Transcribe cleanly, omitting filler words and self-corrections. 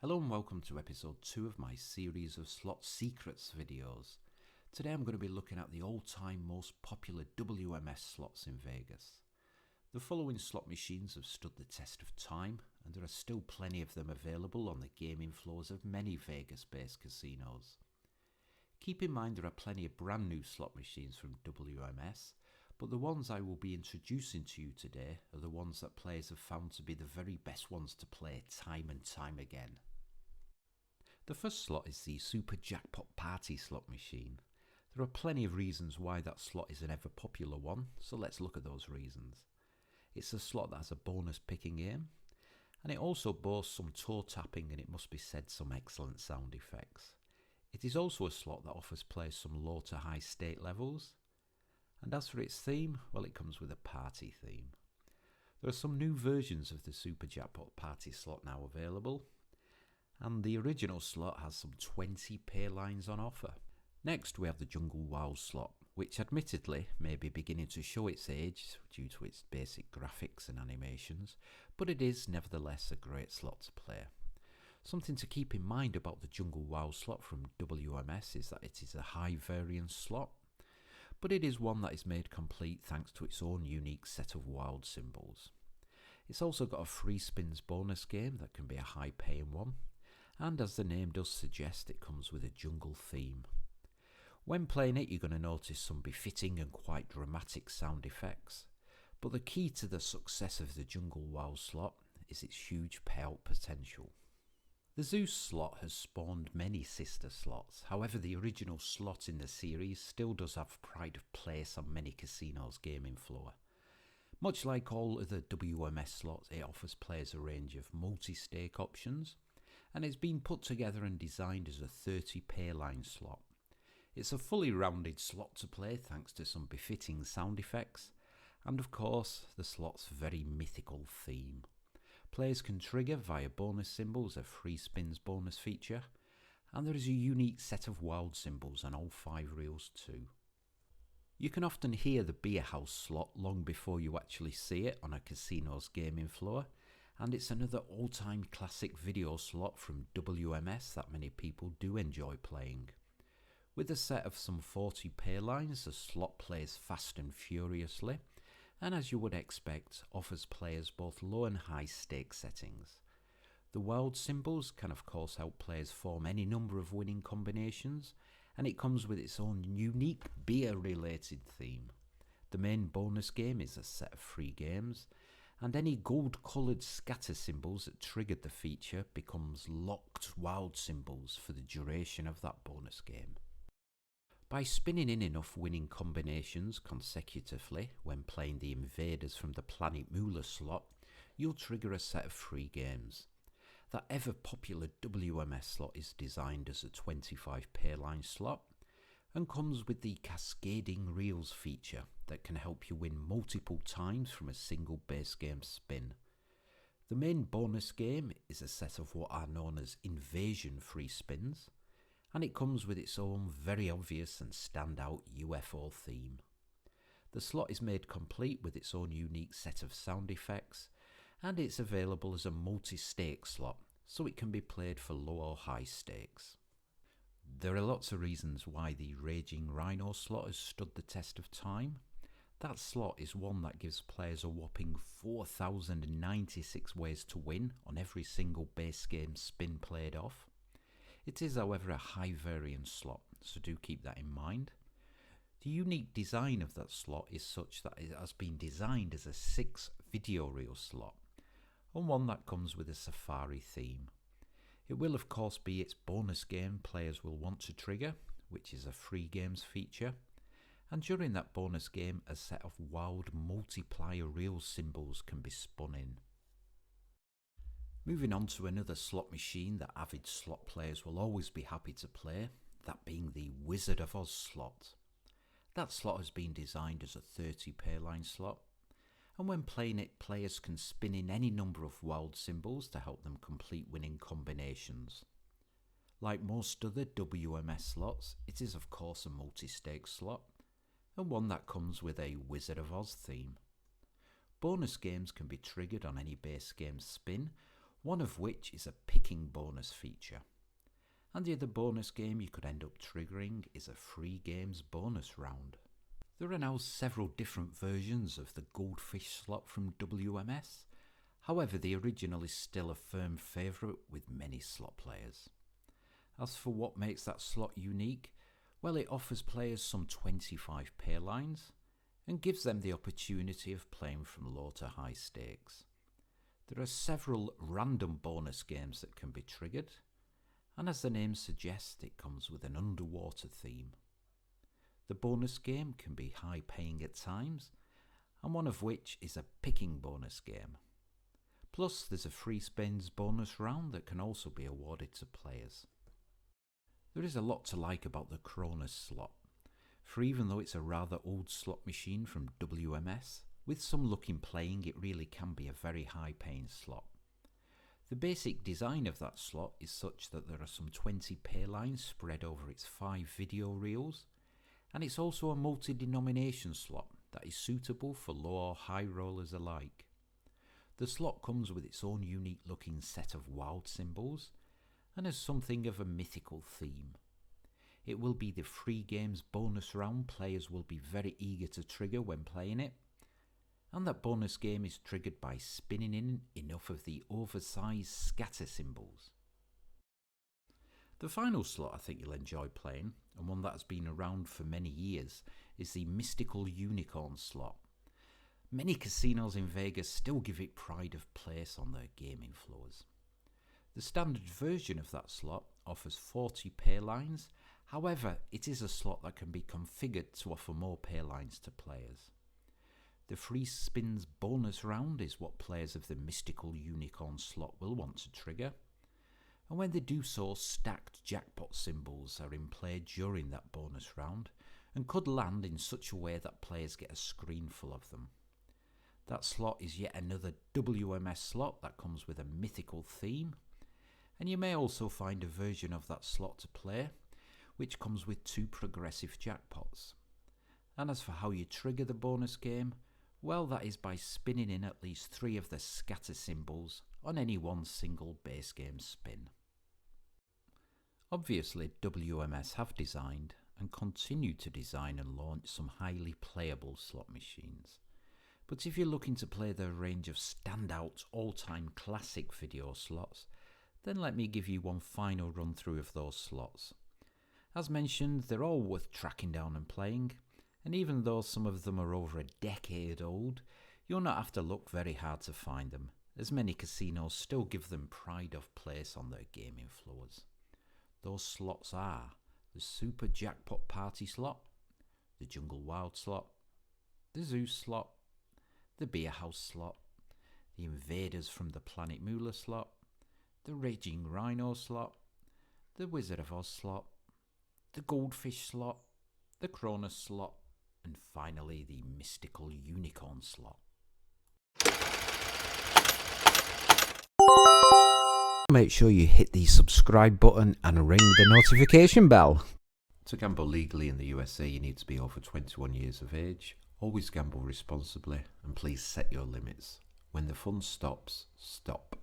Hello and welcome to episode 2 of my series of slot secrets videos. Today I'm going to be looking at the all-time most popular WMS slots in Vegas. The following slot machines have stood the test of time, and there are still plenty of them available on the gaming floors of many Vegas-based casinos. Keep in mind there are plenty of brand new slot machines from WMS, but the ones I will be introducing to you today are the ones that players have found to be the very best ones to play time and time again. The first slot is the Super Jackpot Party slot machine. There are plenty of reasons why that slot is an ever popular one, so let's look at those reasons. It's a slot that has a bonus picking aim, and it also boasts some toe tapping and, it must be said, some excellent sound effects. It is also a slot that offers players some low to high stake levels, and as for its theme, well, it comes with a party theme. There are some new versions of the Super Jackpot Party slot now available, and the original slot has some 20 pay lines on offer. Next we have the Jungle Wild slot, which admittedly may be beginning to show its age due to its basic graphics and animations, but it is nevertheless a great slot to play. Something to keep in mind about the Jungle Wild slot from WMS is that it is a high variance slot, but it is one that is made complete thanks to its own unique set of wild symbols. It's also got a free spins bonus game that can be a high paying one, and as the name does suggest, it comes with a jungle theme. When playing it, you're going to notice some befitting and quite dramatic sound effects, but the key to the success of the Jungle Wild slot is its huge payout potential. The Zeus Slot has spawned many sister slots, however the original slot in the series still does have pride of place on many casinos' gaming floor. Much like all other WMS slots, it offers players a range of multi-stake options, and it's been put together and designed as a 30 pay line slot. It's a fully rounded slot to play thanks to some befitting sound effects, and of course the slot's very mythical theme. Players can trigger via bonus symbols a free spins bonus feature, and there is a unique set of wild symbols on all 5 reels too. You can often hear the Bier Haus slot long before you actually see it on a casino's gaming floor, and it's another all-time classic video slot from WMS that many people do enjoy playing. With a set of some 40 pay lines, the slot plays fast and furiously, and as you would expect, offers players both low and high stake settings. The wild symbols can of course help players form any number of winning combinations, and it comes with its own unique Bier related theme. The main bonus game is a set of free games, and any gold coloured scatter symbols that triggered the feature becomes locked wild symbols for the duration of that bonus game. By spinning in enough winning combinations consecutively when playing the Invaders from the Planet Moolah slot, you'll trigger a set of free games. That ever popular WMS slot is designed as a 25 pay line slot and comes with the cascading reels feature that can help you win multiple times from a single base game spin. The main bonus game is a set of what are known as invasion free spins, and it comes with its own very obvious and standout UFO theme. The slot is made complete with its own unique set of sound effects, and it's available as a multi-stake slot, so it can be played for low or high stakes. There are lots of reasons why the raging Rhino slot has stood the test of time. That slot is one that gives players a whopping 4,096 ways to win on every single base game spin played off. It is, however, a high variance slot, so do keep that in mind. The unique design of that slot is such that it has been designed as a 6 video reel slot, and one that comes with a safari theme. It will of course be its bonus game players will want to trigger, which is a free games feature, and during that bonus game a set of wild multiplier reel symbols can be spun in. Moving on to another slot machine that avid slot players will always be happy to play, that being the Wizard of Oz slot. That slot has been designed as a 30 pay line slot, and when playing it, players can spin in any number of wild symbols to help them complete winning combinations. Like most other WMS slots, it is of course a multi-stake slot, and one that comes with a Wizard of Oz theme. Bonus games can be triggered on any base game spin, one of which is a picking bonus feature. And the other bonus game you could end up triggering is a free games bonus round. There are now several different versions of the goldfish slot from WMS, however the original is still a firm favourite with many slot players. As for what makes that slot unique, well, it offers players some 25 pay lines and gives them the opportunity of playing from low to high stakes. There are several random bonus games that can be triggered, and as the name suggests, it comes with an underwater theme. The bonus game can be high paying at times, and one of which is a picking bonus game. Plus there's a free spins bonus round that can also be awarded to players. There is a lot to like about the Kronos slot, for even though it's a rather old slot machine from WMS, with some luck in playing it really can be a very high paying slot. The basic design of that slot is such that there are some 20 pay lines spread over its 5 video reels, and it's also a multi-denomination slot that is suitable for low or high rollers alike. The slot comes with its own unique looking set of wild symbols and has something of a mythical theme. It will be the free games bonus round players will be very eager to trigger when playing it, and that bonus game is triggered by spinning in enough of the oversized scatter symbols. The final slot I think you'll enjoy playing, and one that has been around for many years, is the mystical unicorn slot. Many casinos in Vegas still give it pride of place on their gaming floors. The standard version of that slot offers 40 pay lines, however it is a slot that can be configured to offer more pay lines to players. The free spins bonus round is what players of the mystical unicorn slot will want to trigger, and when they do so, stacked jackpot symbols are in play during that bonus round and could land in such a way that players get a screen full of them. That slot is yet another WMS slot that comes with a mythical theme, and you may also find a version of that slot to play which comes with 2 progressive jackpots. And as for how you trigger the bonus game, well, that is by spinning in at least 3 of the scatter symbols on any one single base game spin. Obviously, WMS have designed and continue to design and launch some highly playable slot machines. But if you're looking to play their range of standout all-time classic video slots, then let me give you one final run through of those slots. As mentioned, they're all worth tracking down and playing, and even though some of them are over a decade old, you'll not have to look very hard to find them, as many casinos still give them pride of place on their gaming floors. Those slots are the Super Jackpot Party slot, the Jungle Wild slot, the Zeus Slot, the Bier Haus slot, the Invaders from the Planet Moolah slot, the Raging Rhino slot, the Wizard of Oz slot, the Goldfish slot, the Kronos slot, and finally the mystical unicorn slot. Make sure you hit the subscribe button and ring the notification bell. To gamble legally in the USA, you need to be over 21 years of age. Always gamble responsibly, and please set your limits. When the fun stops, stop.